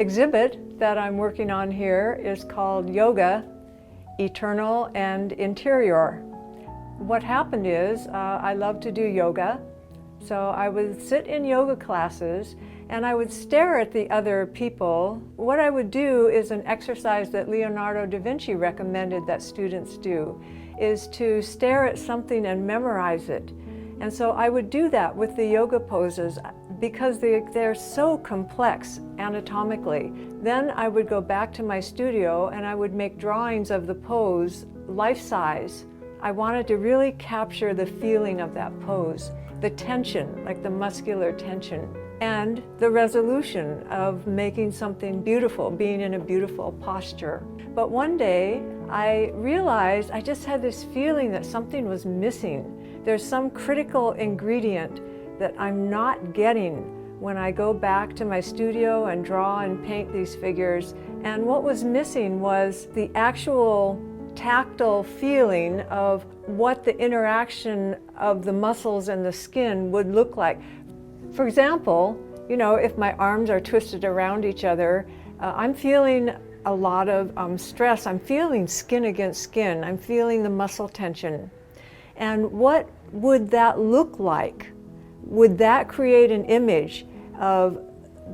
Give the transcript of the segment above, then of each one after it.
exhibit that I'm working on here is called Yoga, Eternal and Interior. What happened is I love to do yoga, so I would sit in yoga classes and I would stare at the other people. What I would do is an exercise that Leonardo da Vinci recommended that students do, is to stare at something and memorize it. And so I would do that with the yoga poses because they're so complex anatomically. Then I would go back to my studio and I would make drawings of the pose life-size. I wanted to really capture the feeling of that pose, the tension, like the muscular tension, and the resolution of making something beautiful, being in a beautiful posture. But one day I realized I just had this feeling that something was missing. There's some critical ingredient that I'm not getting when I go back to my studio and draw and paint these figures. And what was missing was the actual tactile feeling of what the interaction of the muscles and the skin would look like. For example, if my arms are twisted around each other, I'm feeling a lot of stress. I'm feeling skin against skin. I'm feeling the muscle tension. And what would that look like? Would that create an image of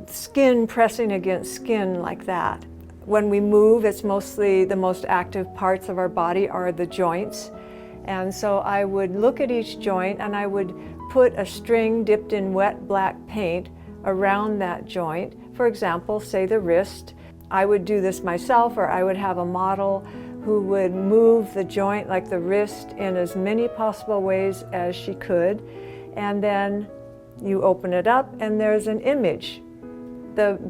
skin pressing against skin like that? When we move, it's mostly the most active parts of our body are the joints. And so I would look at each joint and I would put a string dipped in wet black paint around that joint. For example, say the wrist. I would do this myself, or I would have a model who would move the joint like the wrist in as many possible ways as she could. And then you open it up and there's an image.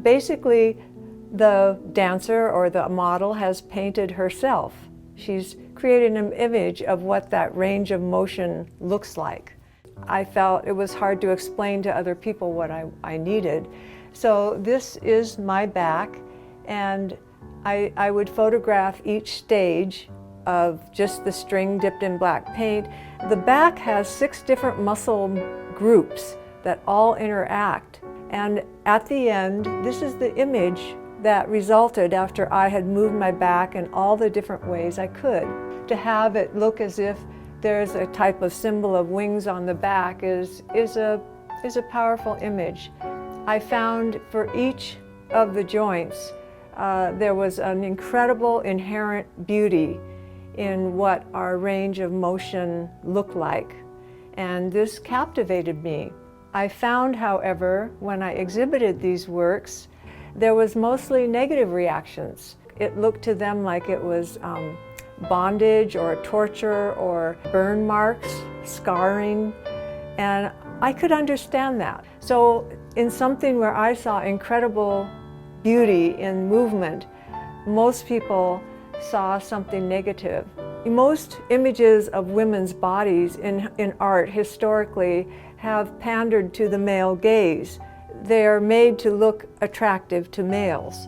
Basically, the dancer or the model has painted herself. She's created an image of what that range of motion looks like. I felt it was hard to explain to other people what I needed. So this is my back, and I would photograph each stage of just the string dipped in black paint. The back has 6 different muscle groups that all interact. And at the end, this is the image that resulted after I had moved my back in all the different ways I could. To have it look as if there's a type of symbol of wings on the back is a powerful image. I found for each of the joints, there was an incredible inherent beauty in what our range of motion looked like. And this captivated me. I found, however, when I exhibited these works, there was mostly negative reactions. It looked to them like it was bondage or torture or burn marks, scarring, and I could understand that. So in something where I saw incredible beauty in movement, most people saw something negative. Most images of women's bodies in art historically have pandered to the male gaze. They are made to look attractive to males.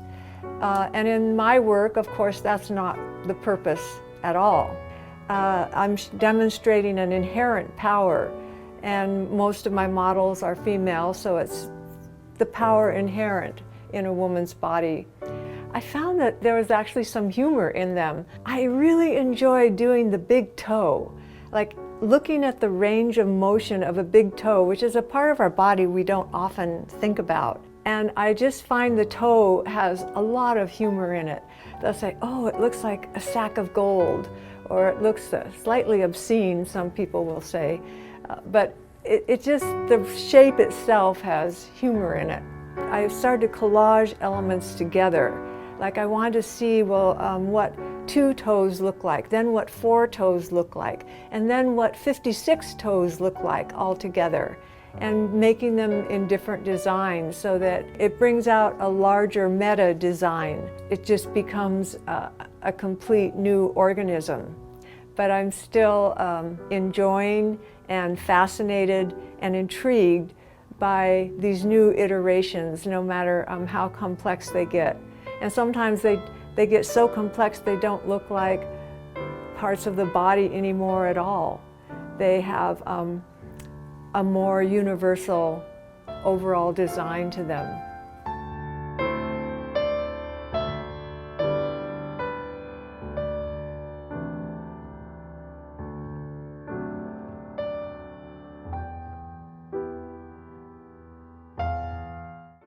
And in my work, of course, that's not the purpose at all. I'm demonstrating an inherent power, and most of my models are female, so it's the power inherent in a woman's body. I found that there was actually some humor in them. I really enjoyed doing the big toe, like looking at the range of motion of a big toe, which is a part of our body we don't often think about. And I just find the toe has a lot of humor in it. They'll say, oh, it looks like a sack of gold, or it looks slightly obscene, some people will say. But it just, the shape itself has humor in it. I started to collage elements together. Like I wanted to see, well, what 2 toes look like, then what 4 toes look like, and then what 56 toes look like all together, and making them in different designs so that it brings out a larger meta design. It just becomes a complete new organism. But I'm still enjoying and fascinated and intrigued by these new iterations, no matter how complex they get. And sometimes they get so complex they don't look like parts of the body anymore at all. They have a more universal overall design to them.